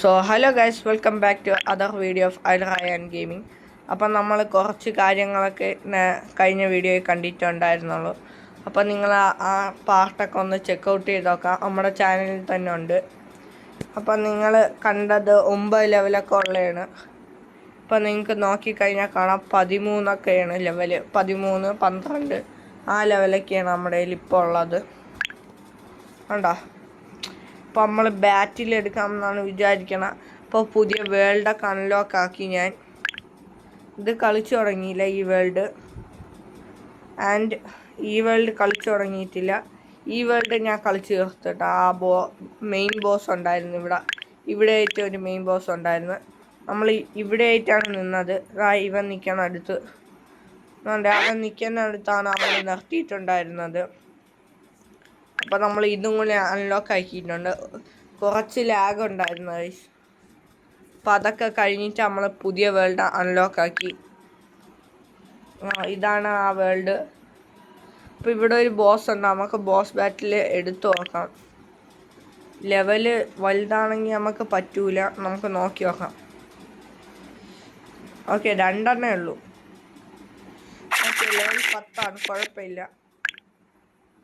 So hello guys, welcome back to other video of Al Rayan gaming. അപ്പം നമ്മൾ കുറച്ച് കാര്യങ്ങളൊക്കെ കഴിഞ്ഞ വീഡിയോയിൽ കണ്ടിട്ടുണ്ടായിരുന്നുള്ളൂ. അപ്പം നിങ്ങൾ ആ പാർട്ടൊക്കെ ഒന്ന് ചെക്കൗട്ട് ചെയ്ത് നോക്കാം, നമ്മുടെ ചാനലിൽ തന്നെ ഉണ്ട്. അപ്പം നിങ്ങൾ കണ്ടത് 9 ലെവലൊക്കെ ഉള്ളതാണ്. ഇപ്പം നിങ്ങൾക്ക് നോക്കിക്കഴിഞ്ഞാൽ കാണാം 13ഒക്കെയാണ് ലെവല്. 13, 12 ആ ലെവലൊക്കെയാണ് നമ്മുടെ കയ്യിൽ ഇപ്പോൾ ഉള്ളത്. കണ്ടോ? അപ്പോൾ നമ്മൾ ബാറ്റിൽ എടുക്കാമെന്നാണ് വിചാരിക്കണം. അപ്പോൾ പുതിയ വേൾഡൊക്കെ അൺലോക്ക് ആക്കി. ഞാൻ ഇത് കളിച്ചു തുടങ്ങിയില്ല, ഈ വേൾഡ്. ആൻഡ് ഈ വേൾഡ് കളിച്ചു തുടങ്ങിയിട്ടില്ല. ഈ വേൾഡ് ഞാൻ കളിച്ച് തീർത്തിട്ട് മെയിൻ ബോസ് ഉണ്ടായിരുന്നു. ഇവിടെ ആയിട്ട് ഒരു മെയിൻ ബോസ് ഉണ്ടായിരുന്നു. നമ്മൾ ഇവിടെ ആയിട്ടാണ് നിന്നത്. ഇവൻ നിൽക്കുന്ന അടുത്ത്, അവൻ നിൽക്കുന്ന അടുത്താണ് നമ്മൾ നിർത്തിയിട്ടുണ്ടായിരുന്നത്. അപ്പോൾ നമ്മൾ ഇതും കൂടി അൺലോക്ക് ആക്കിയിട്ടുണ്ട്. കുറച്ച് ലാഗ് ഉണ്ടായിരുന്നു ഗൈസ്. അപ്പം അതൊക്കെ കഴിഞ്ഞിട്ട് നമ്മൾ പുതിയ വേൾഡ് അൺലോക്ക് ആക്കി. ഇതാണ് ആ വേൾഡ്. അപ്പോൾ ഇവിടെ ഒരു ബോസ് ഉണ്ട്. നമുക്ക് ബോസ് ബാറ്റിൽ എടുത്തു നോക്കാം. ലെവല് വലുതാണെങ്കിൽ നമുക്ക് പറ്റൂല, നമുക്ക് നോക്കി നോക്കാം. ഓക്കെ, 2 ഉള്ളൂ. ഓക്കെ, ലെവൽ 10 കുഴപ്പമില്ല.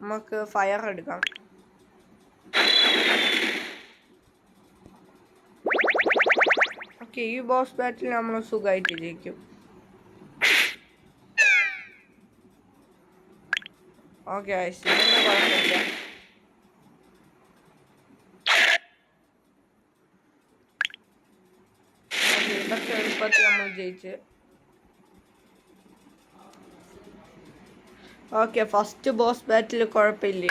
നമുക്ക് ഫയർ എടുക്കാം. ഓക്കെ, ഈ ബോസ് ബാറ്റിൽ നമ്മൾ സുഖമായിട്ട് ജയിക്കും. ഓക്കെ, കുഴപ്പമില്ല. ഇതൊക്കെ എളുപ്പത്തിൽ നമ്മൾ ജയിച്ച്. ഓക്കെ, ഫസ്റ്റ് ബോസ് ബാറ്റിൽ കുഴപ്പമില്ല.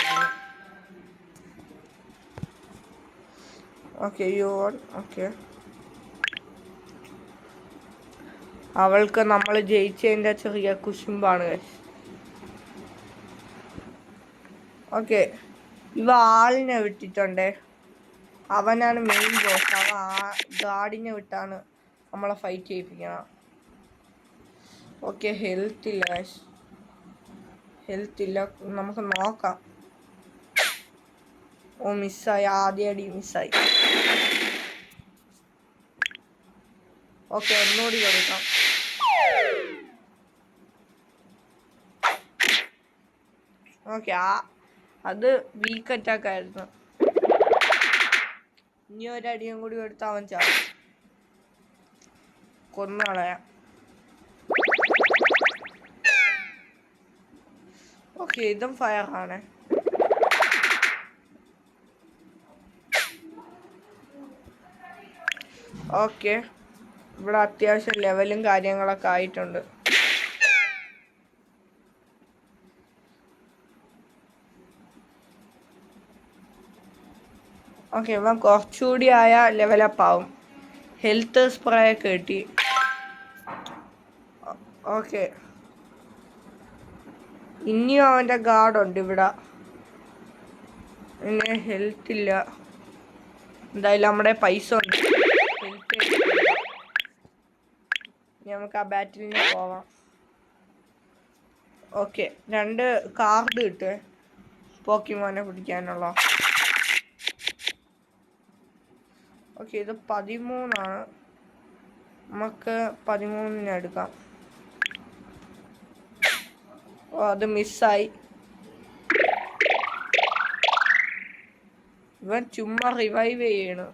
ഓക്കെ, ഓക്കെ, അവൾക്ക് നമ്മൾ ജയിച്ചതിൻ്റെ ചെറിയ കുശുമ്പാണ്. ഓക്കെ, ഇവ ആളിനെ വിട്ടിട്ടുണ്ടേ. അവനാണ് മെയിൻ ബോസ്. ഗാർഡിനെ വിട്ടാണ് നമ്മളെ ഫൈറ്റ് ചെയ്യിപ്പിക്കണം. ഓക്കെ, ഹെൽത്ത് ഇല്ല, നമുക്ക് നോക്കാം. ഓ, മിസ്സായി. ആദ്യ അടി മിസ്സായി. ഓക്കെ, ഒന്നുകൂടി കൊടുക്കാം. ഓക്കെ, അത് വീക്ക് അറ്റാക്ക് ആയിരുന്നു. ഇനി ഒരടിയും കൂടി കൊടുത്ത് അവൻ ചാവും. കൊന്നുകളയാം. ഓക്കെ, ഇതും ഫയർ ആണ്. ഓക്കെ, ഇവിടെ അത്യാവശ്യം ലെവലും കാര്യങ്ങളൊക്കെ ആയിട്ടുണ്ട്. ഓക്കെ, ഇവൻ കുറച്ചുകൂടി ആയ ലെവലപ്പ് ആവും. ഹെൽത്ത് സ്പ്രേ ഒക്കെ കിട്ടി. ഓക്കെ, ഇനിയും അവൻ്റെ ഗാർഡുണ്ട് ഇവിടെ. പിന്നെ ഹെൽത്ത് ഇല്ല. എന്തായാലും നമ്മുടെ പൈസ ഉണ്ട്. ഹെൽത്ത് നമുക്ക് ആ ബാറ്റിലിന് പോവാം. ഓക്കെ, 2 കാർഡ് കിട്ടുവേ പോക്കിമോനെ പിടിക്കാനുള്ള. ഓക്കെ, ഇത് 13 ആണ്. നമുക്ക് 13 എടുക്കാം. ഓ, അത് മിസ്സായി. ഇവൻ ചുമ്മാ റിവൈവ് ചെയ്യണ്.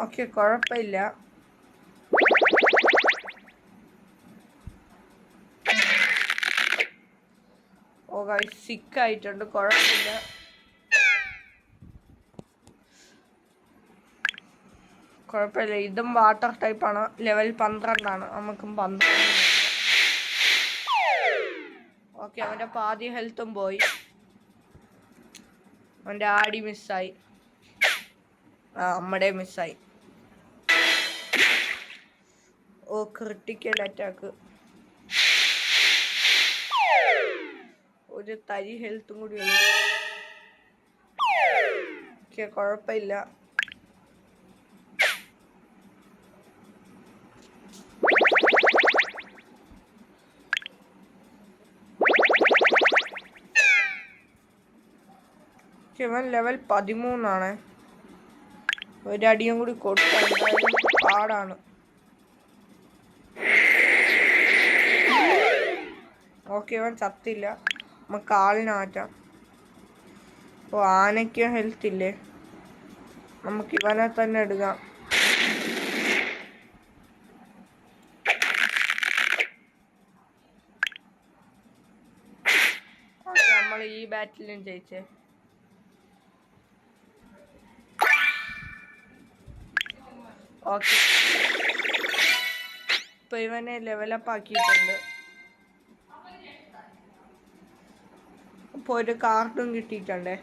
ഓക്കെ, കുഴപ്പമില്ല. ഓ ഗൈസ്, സിക്കായിട്ടുണ്ട്. കുഴപ്പമില്ല. ഇതും വാട്ടർ ടൈപ്പാണ്. ലെവൽ 12 ആണ്. നമുക്കും 12. ഓക്കെ, അവൻ്റെ പാതി ഹെൽത്തും പോയി. അവൻ്റെ ആടി മിസ്സായി. നമ്മുടെ മിസ്സായി. ഓ, ക്രിട്ടിക്കൽ അറ്റാക്ക്. ഒരു തരി ഹെൽത്തും കൂടി ഉണ്ട്. ഓക്കെ, കുഴപ്പമില്ല. ഇവൻ ലെവൽ 13 ഒരടിയും കൂടി കൊടുക്കാൻ പാടാണ്. ഓക്കെ, ഇവൻ ചത്തില്ല. നമുക്ക് ആളിനെ മാറ്റാം. അപ്പോൾ ആനയ്ക്ക് ഹെൽത്ത് ഇല്ലേ, നമുക്ക് ഇവനെ തന്നെ എടുക്കാം. നമ്മൾ ഈ ബാറ്റിലും ജയിച്ചേ. ഓക്കെ, ഇപ്പൊ ഇവനെ ലെവലപ്പ് ആക്കിയിട്ടുണ്ട്. അപ്പോൾ ഒരു കാർഡും കിട്ടിയിട്ടുണ്ടേ.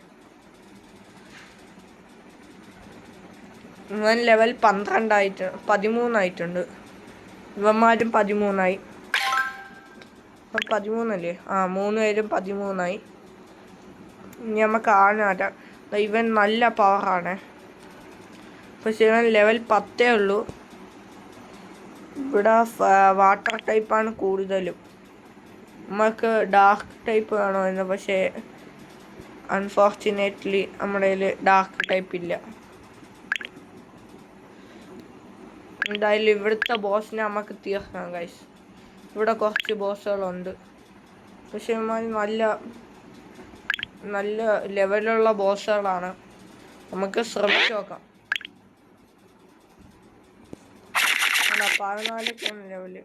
ഇവൻ ലെവൽ 13 ആയിട്ടുണ്ട്. ഇവന്മാരും 13 13 3 പേരും 13. ഇനി നമുക്ക് ആണാറ്റാം. ഇവൻ നല്ല പവറാണ്, പക്ഷെ ഇവൻ ലെവൽ 10 ഉള്ളൂ. ഇവിടെ വാട്ടർ ടൈപ്പാണ് കൂടുതലും. നമുക്ക് ഡാർക്ക് ടൈപ്പ് വേണമായിരുന്നു, പക്ഷേ അൺഫോർച്ചുനേറ്റ്ലി നമ്മുടെ കയ്യിൽ ഡാർക്ക് ടൈപ്പ് ഇല്ല. എന്തായാലും ഇവിടുത്തെ ബോസിനെ നമുക്ക് തീർക്കാം ഗൈസ്. ഇവിടെ കുറച്ച് ബോസുകളുണ്ട്, പക്ഷെ നല്ല നല്ല ലെവലുള്ള ബോസുകളാണ്. നമുക്ക് ശ്രമിച്ചു നോക്കാം. 14 ലെവല്.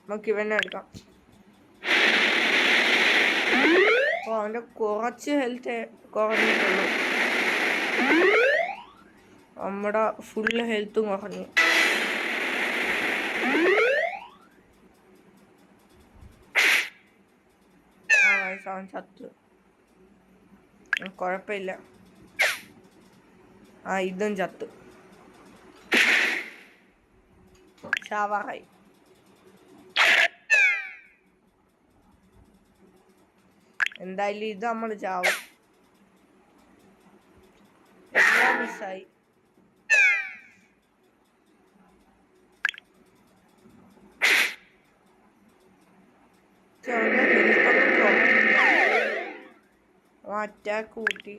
നമുക്ക് ഇവനെ എടുക്കാം. അപ്പോൾ അവൻ്റെ കുറച്ച് ഹെൽത്ത് കുറഞ്ഞിട്ടുള്ളൂ. നമ്മുടെ ഫുള്ള് ഹെൽത്തും കുറഞ്ഞു. അവൻ ചത്തു. കുഴപ്പമില്ല. ഇതും ചത്തു. ചാവാറായി. എന്തായാലും ഇത് നമ്മൾ ചാവും. എല്ലാം മിസ്സായി. അറ്റാക്ക് കൂട്ടി.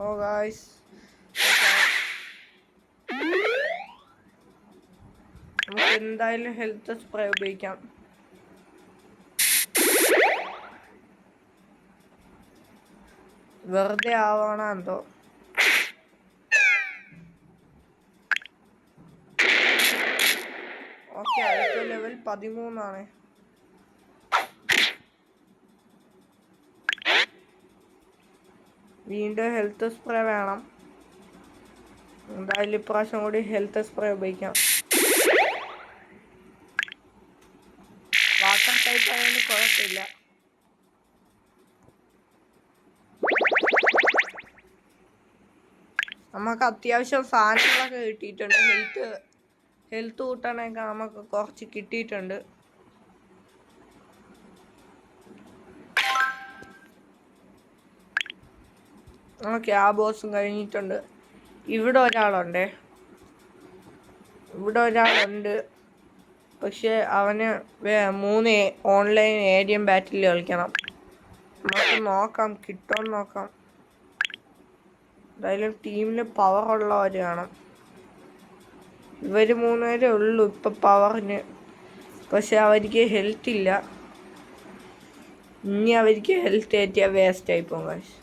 ഓ ഗായ്സ്, നമുക്ക് എന്തായാലും ഹെൽത്ത് സ്പ്രേ ഉപയോഗിക്കാം. വെറുതെ ആവണ എന്തോ. ഓക്കെ, അടുത്ത ലെവൽ 13. വീണ്ടും ഹെൽത്ത് സ്പ്രേ വേണം. എന്തായാലും ഇപ്രാവശ്യം കൂടി ഹെൽത്ത് സ്പ്രേ ഉപയോഗിക്കാം. വാട്ടർ ടൈപ്പ് ആയതുകൊണ്ട് കുഴപ്പമില്ല. നമുക്ക് അത്യാവശ്യം സാധനങ്ങളൊക്കെ കിട്ടിയിട്ടുണ്ട്. ഹെൽത്ത് കൂട്ടാനൊക്കെ നമുക്ക് കുറച്ച് കിട്ടിയിട്ടുണ്ട്. ഓക്കെ, ആ ബോസും കഴിഞ്ഞിട്ടുണ്ട്. ഇവിടെ ഒരാളുണ്ട്, പക്ഷെ അവന് 3 ഓൺലൈൻ ഏരിയം ബാറ്റിൽ കളിക്കണം. നമുക്ക് നോക്കാം, കിട്ടുമെന്ന് നോക്കാം. എന്തായാലും ടീമിൽ പവറുള്ളവർ വേണം. ഇവർ 3 പേരേ ഉള്ളൂ ഇപ്പം പവറിന്, പക്ഷെ അവർക്ക് ഹെൽത്ത് ഇല്ല. ഇനി അവർക്ക് ഹെൽത്ത് കയറ്റിയാൽ വേസ്റ്റ് ആയി പോകും കാശ്.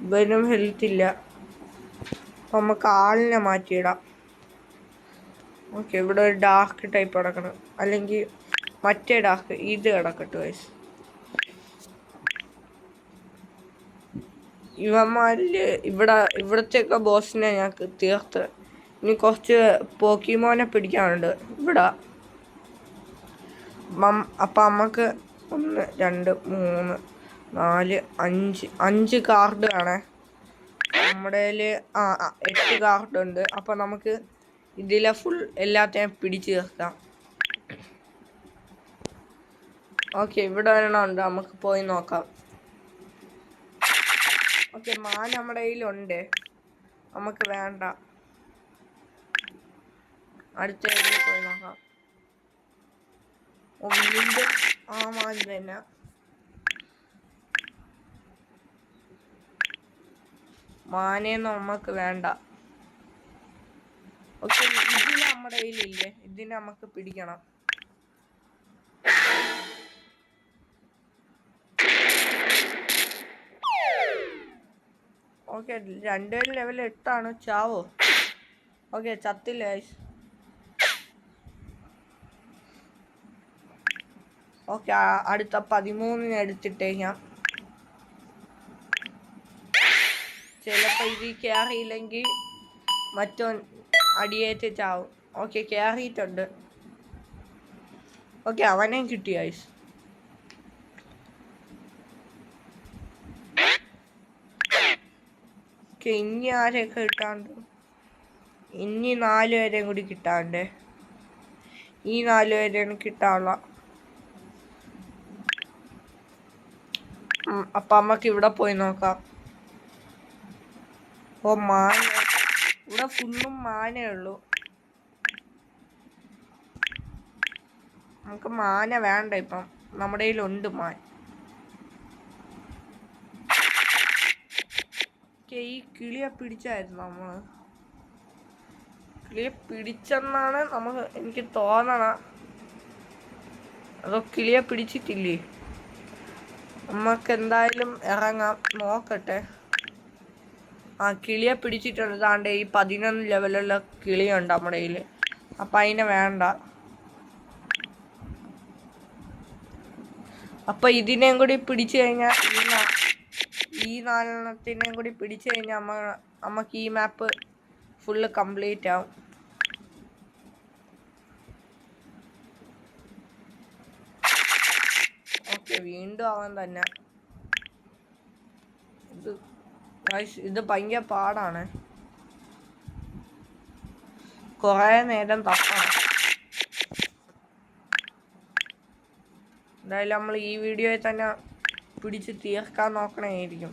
ഇവനും ഹെൽത്ത് ഇല്ല. അപ്പം നമുക്ക് ആളിനെ മാറ്റിയിടാം. ഓക്കെ, ഇവിടെ ഒരു ഡാർക്ക് ടൈപ്പ് കിടക്കണം, അല്ലെങ്കിൽ മറ്റേ ഡാർക്ക് ഇത് കിടക്കട്ടെ വയസ്സ്. ഇവന്മാരിൽ ഇവിടത്തെയൊക്കെ ബോസിനെ ഞങ്ങൾക്ക് തീർത്ത്. ഇനി കുറച്ച് പോക്കിമോനെ പിടിക്കാനുണ്ട് ഇവിടെ. അപ്പം നമുക്ക് 1 2 3 4 5 കാർഡ് ആണ്. നമ്മുടെ 8 കാർഡുണ്ട്. അപ്പം നമുക്ക് ഇതിലെ ഫുൾ എല്ലാത്തെയും പിടിച്ച് തീർക്കാം. ഓക്കെ, ഇവിടെ ഒരെണ്ണമുണ്ട്, നമുക്ക് പോയി നോക്കാം. ഓക്കെ, നമ്മുടെ കയ്യിലുണ്ട്. നമുക്ക് വേണ്ട. അടുത്ത ഏരിയ പോയി നോക്കാം. വീണ്ടും ആ മാൻ തന്നെ. മാനയൊന്നും നമുക്ക് വേണ്ട. ഓക്കെ, ഇതിന് നമ്മുടെ കയ്യിലില്ലേ, ഇതിനെ നമുക്ക് പിടിക്കണം. ഓക്കെ, രണ്ടുപേരും ലെവൽ 8 ചാവോ? ഓക്കെ, ചത്തില്ല. ഓക്കെ, അടുത്ത 13 എടുത്തിട്ടേ ഞാൻ. ചിലപ്പോൾ ഇത് കയറിയില്ലെങ്കിൽ മറ്റോ അടിയേറ്റ് ചാവും. ഓക്കെ, കയറിയിട്ടുണ്ട്. ഓക്കെ, അവനെയും കിട്ടി ഗൈസ്. ഓക്കെ, ഇനി ആരെയൊക്കെ കിട്ടാണ്ട്? ഇനി 4 പേരെയും കൂടി കിട്ടാണ്ട്. ഈ 4 പേരെയാണ് കിട്ടാനുള്ള. അപ്പം നമുക്ക് ഇവിടെ പോയി നോക്കാം. ഓ, മാന. ഇവിടെ ഫുള്ളും മാനേ ഉള്ളൂ. നമുക്ക് മാന വേണ്ട ഇപ്പം. നമ്മുടെ കയ്യിലുണ്ട് മാൻ. ഈ കിളിയെ പിടിച്ചായിരുന്നു നമ്മള്. കിളിയെ പിടിച്ചെന്നാണ് എനിക്ക് തോന്നണ. അതോ കിളിയെ പിടിച്ചിട്ടില്ലേ? നമുക്ക് എന്തായാലും ഇറങ്ങാം, നോക്കട്ടെ. ആ, കിളിയെ പിടിച്ചിട്ടുണ്ട്. താണ്ട് ഈ 11 ലെവലുള്ള കിളിയുണ്ട് നമ്മുടെ കയ്യിൽ. അപ്പം അതിനെ വേണ്ട. അപ്പം ഇതിനെയും കൂടി പിടിച്ചു കഴിഞ്ഞാൽ, ഈ 4 കൂടി പിടിച്ചു കഴിഞ്ഞാൽ നമുക്ക് ഈ മാപ്പ് ഫുള്ള് കംപ്ലീറ്റ് ആവും. ഓക്കെ, വീണ്ടും അവൻ തന്നെ. ഇത് ഭയങ്കര പാടാണ്. കുറേ നേരം തപ്പണം. എന്തായാലും നമ്മൾ ഈ വീഡിയോയിൽ തന്നെ പിടിച്ച് തീർക്കാൻ നോക്കണമായിരിക്കും.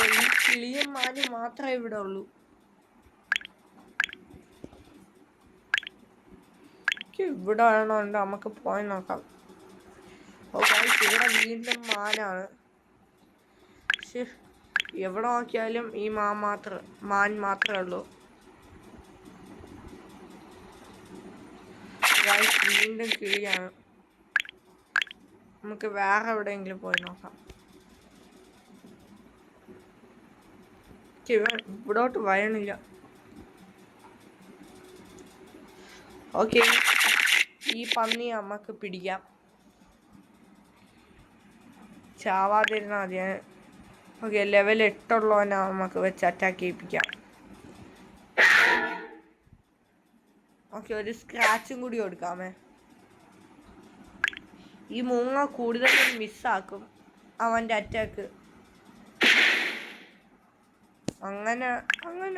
ഈ കിളിയും മാനും മാത്രമേ ഇവിടെ ഉള്ളൂ. ഇവിടെ വേണമുണ്ട്, നമുക്ക് പോയി നോക്കാം. ഇവിടെ വീണ്ടും മാനാണ്. എവിടെ നോക്കിയാലും ഈ മാൻ മാത്രമേ ഉള്ളൂ. വീണ്ടും കിളിയാണ്. നമുക്ക് വേറെ എവിടെയെങ്കിലും പോയി നോക്കാം. ഇവിടോട്ട് വയണില്ല. ഓക്കെ, ഈ പന്നി നമുക്ക് പിടിക്കാം. ചാവാതിരുന്നാൽ മതി. ഓക്കെ, ലെവൽ 8 ഉള്ളവനെ നമുക്ക് വെച്ച് അറ്റാക്ക് ചെയ്യിപ്പിക്കാം. ഓക്കെ, ഒരു സ്ക്രാച്ചും കൂടി കൊടുക്കാമേ. ഈ മൂങ്ങ കൂടുതലും മിസ്സാക്കും അവൻ്റെ അറ്റാക്ക്. അങ്ങനെ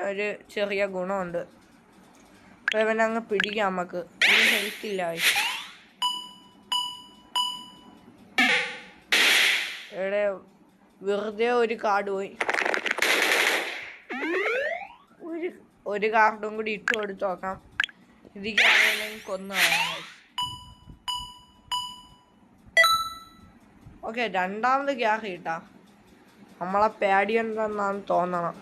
ഒരു ചെറിയ ഗുണമുണ്ട്. അപ്പോൾ ഇവനങ്ങ് പിടിക്കാം നമുക്ക്. ഇനി ഹെൽത്തില്ല. ഇവിടെ വെറുതെ ഒരു കാർഡ് പോയി. ഒരു കാർഡും കൂടി ഇട്ട് കൊടുത്ത് നോക്കാം. ഇതിലേക്ക് കൊന്നു. ഓക്കെ, രണ്ടാമത് ഗ്യാസ് കിട്ടാ. നമ്മളെ പേടിയുണ്ടെന്നാണ് തോന്നണം.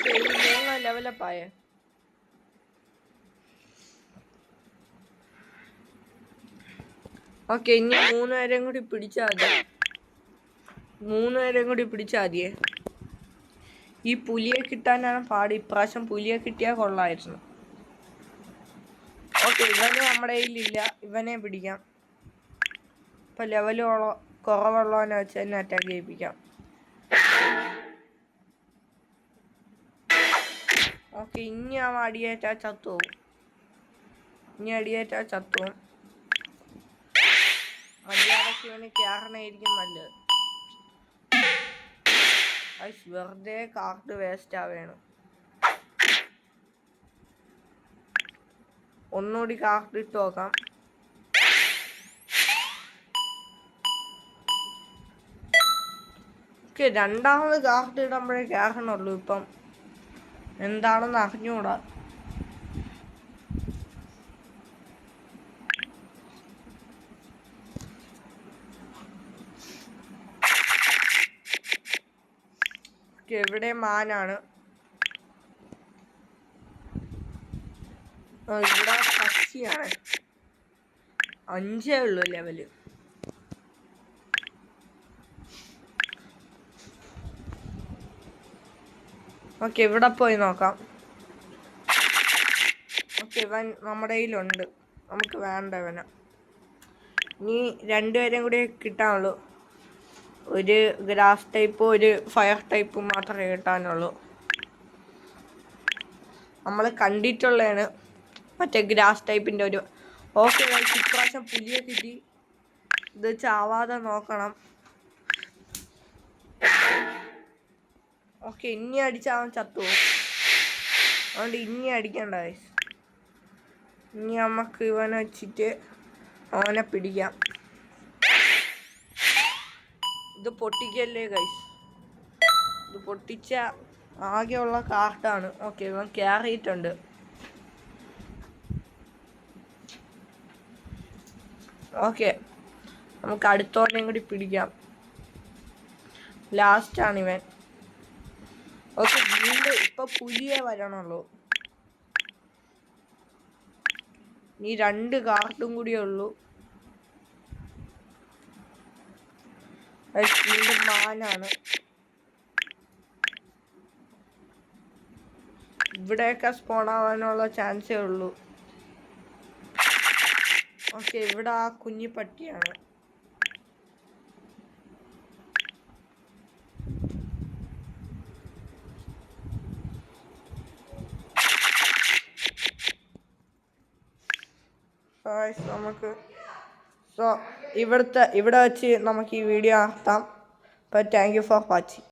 3 ലെവലപ്പായേ. ഓക്കെ, ഇനി 3 പേരെയും കൂടി പിടിച്ചാൽ മതിയേ. ഈ പുലിയെ കിട്ടാനാണ് പാട്. ഇപ്രാവശ്യം പുലിയെ കിട്ടിയാൽ കൊള്ളായിരുന്നു. ഓക്കെ, ഇവന് നമ്മുടെ കയ്യിലില്ല. ഇവനെ പിടിക്കാം. ഇപ്പം ലെവല് കുറവുള്ളവനെ വെച്ച് തന്നെ അറ്റാക്ക് ചെയ്യിപ്പിക്കാം. ഓക്കെ, ഇനി അവൻ അടിയേറ്റാ ചത്തുപോകും. മര്യാദക്ക് ഇവന് കയറണമായിരിക്കും നല്ലത്. വെറുതെ കാർഡ് വേസ്റ്റ് ആവേണം. ഒന്നുകൂടി കാർഡ് ഇട്ട് നോക്കാം. ഓക്കെ, രണ്ടാമത് കാർഡ് ഇടുമ്പോഴേ കയറണുള്ളൂ. ഇപ്പം എന്താണെന്ന് അറിഞ്ഞൂടാ. ഇവിടെ മാനാണ്. ഇവിടെ പക്ഷിയാണ്. 5 ഉള്ളൂ ലെവല്. ഓക്കെ, ഇവിടെ പോയി നോക്കാം. ഓക്കെ, ഇവൻ നമ്മുടെ കയ്യിലുണ്ട്. നമുക്ക് വേണ്ട ഇവനെ. ഇനി 2 പേരെയും കൂടി കിട്ടാനുള്ളൂ. ഒരു ഗ്രാസ് ടൈപ്പും ഒരു ഫയർ ടൈപ്പും മാത്രമേ കിട്ടാനുള്ളൂ. നമ്മൾ കണ്ടിട്ടുള്ളതാണ് മറ്റേ ഗ്രാസ് ടൈപ്പിൻ്റെ ഒരു. ഓക്കെ, ഇപ്രാവശ്യം പുലിയെ കിട്ടി. ഇത് ചാവാതെ നോക്കണം. ഓക്കെ, ഇനി അടിച്ചാൽ അവൻ ചത്തുപോകും. അതുകൊണ്ട് ഇനി അടിക്കണ്ട ഗൈസ്. ഇനി നമുക്ക് ഇവനെ വെച്ചിട്ട് അവനെ പിടിക്കാം. ഇത് പൊട്ടിക്കല്ലേ ഗൈസ്. ഇത് പൊട്ടിച്ച ആകെയുള്ള കാർഡാണ്. ഓക്കെ, ഇവൻ കയറിയിട്ടുണ്ട്. ഓക്കെ, നമുക്ക് അടുത്തോനെയും കൂടി പിടിക്കാം. ലാസ്റ്റാണ് ഇവൻ. ഓക്കെ, വീണ്ടും ഇപ്പൊ പുലിയെ വരണുള്ളൂ. ഈ 2 കാർഡും കൂടിയേ ഉള്ളൂ. വീണ്ടും മാനാണ്. ഇവിടെയൊക്കെ സ്പോൺ ആവാനുള്ള ചാൻസേ ഉള്ളൂ. ഓക്കെ, ഇവിടെ ആ കുഞ്ഞി പട്ടിയാണ്. നമുക്ക് ഇവിടെ വെച്ച് നമുക്ക് ഈ വീഡിയോ നടത്താം. അപ്പോൾ താങ്ക് യു ഫോർ വാച്ചിങ്.